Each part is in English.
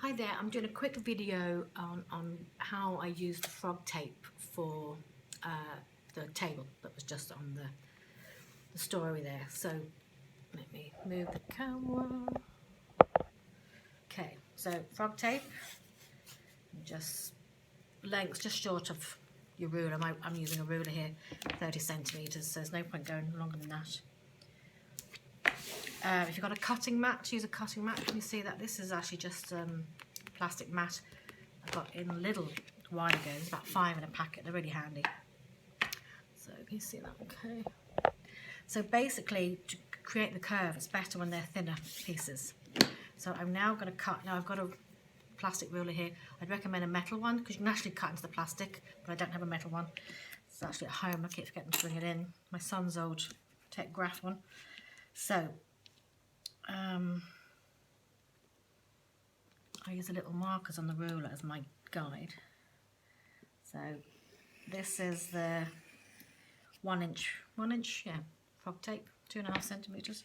Hi there, I'm doing a quick video on how I use the Frogtape for the table that was just on the story there. So let me move the camera. Okay, so Frogtape, just lengths just short of your ruler. I'm using a ruler here, 30 centimeters, so there's no point going longer than that. If you've got a cutting mat, use a cutting mat. Can you see that this is actually just plastic mat I got in Lidl a while ago. There's about 5 in a packet. They're really handy. So can you see that? Okay. So basically, to create the curve, it's better when they're thinner pieces. So I'm now going to cut. Now I've got a plastic ruler here. I'd recommend a metal one because you can actually cut into the plastic, but I don't have a metal one. It's actually at home. I keep forgetting to bring it in. My son's old Tech Graph one. So I use the little markers on the ruler as my guide. So this is the 1 inch, yeah, Frogtape, 2.5 centimeters.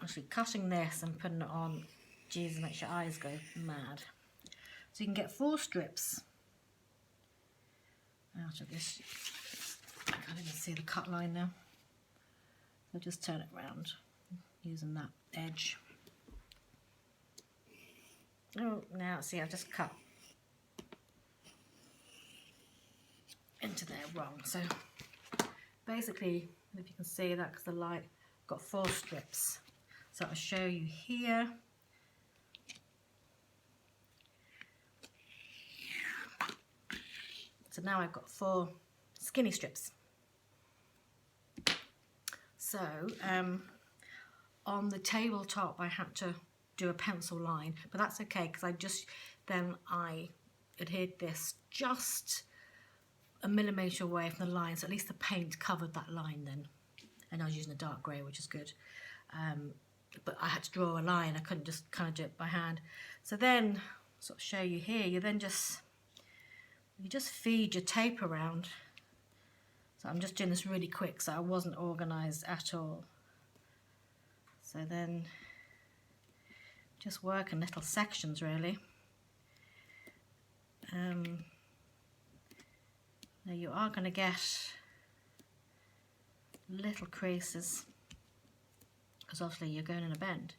Actually cutting this and putting it on, geez, makes your eyes go mad. So you can get 4 strips out of this. I can't even see the cut line now. So just turn it around using that edge. Oh, now see, I've just cut into there wrong. So basically, if you can see that, because the light, I've got 4 strips. So I'll show you here. So now I've got 4 skinny strips. So on the tabletop I had to do a pencil line, but that's okay because I adhered this just a millimetre away from the line, so at least the paint covered that line then. And I was using a dark grey, which is good. But I had to draw a line, I couldn't just kind of do it by hand. So then, sort of show you here, you just feed your tape around. So I'm just doing this really quick, so I wasn't organised at all. So then, just work in little sections really. Now you are going to get little creases, because obviously you're going in a bend.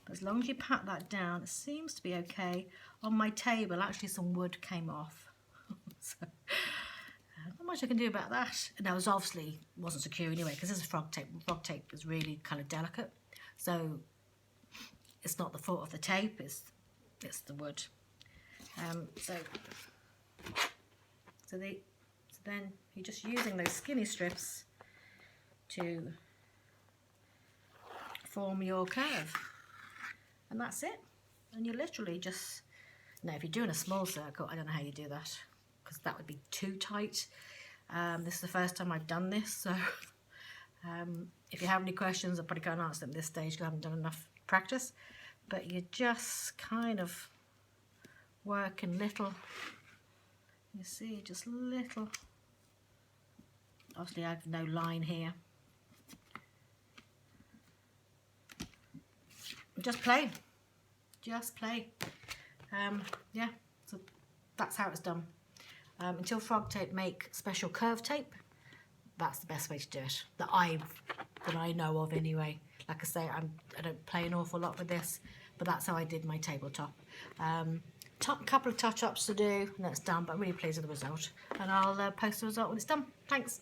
But as long as you pat that down, it seems to be okay. On my table, actually some wood came off. So, not much I can do about that. And that was obviously wasn't secure anyway, because this is Frogtape. Frogtape is really kind of delicate, so it's not the fault of the tape. It's the wood. So then you're just using those skinny strips to form your curve, and that's it. And you literally just, now if you're doing a small circle, I don't know how you do that, because that would be too tight. This is the first time I've done this, so if you have any questions, I probably can't answer them at this stage because I haven't done enough practice. But you just kind of work in little, you see, just little. Obviously I have no line here. Just play. Yeah, so that's how it's done. Until Frogtape make special curve tape, that's the best way to do it, that I know of anyway. Like I say, I don't play an awful lot with this, but that's how I did my tabletop. Couple of touch-ups to do, and that's done, but I'm really pleased with the result. And I'll post the result when it's done. Thanks.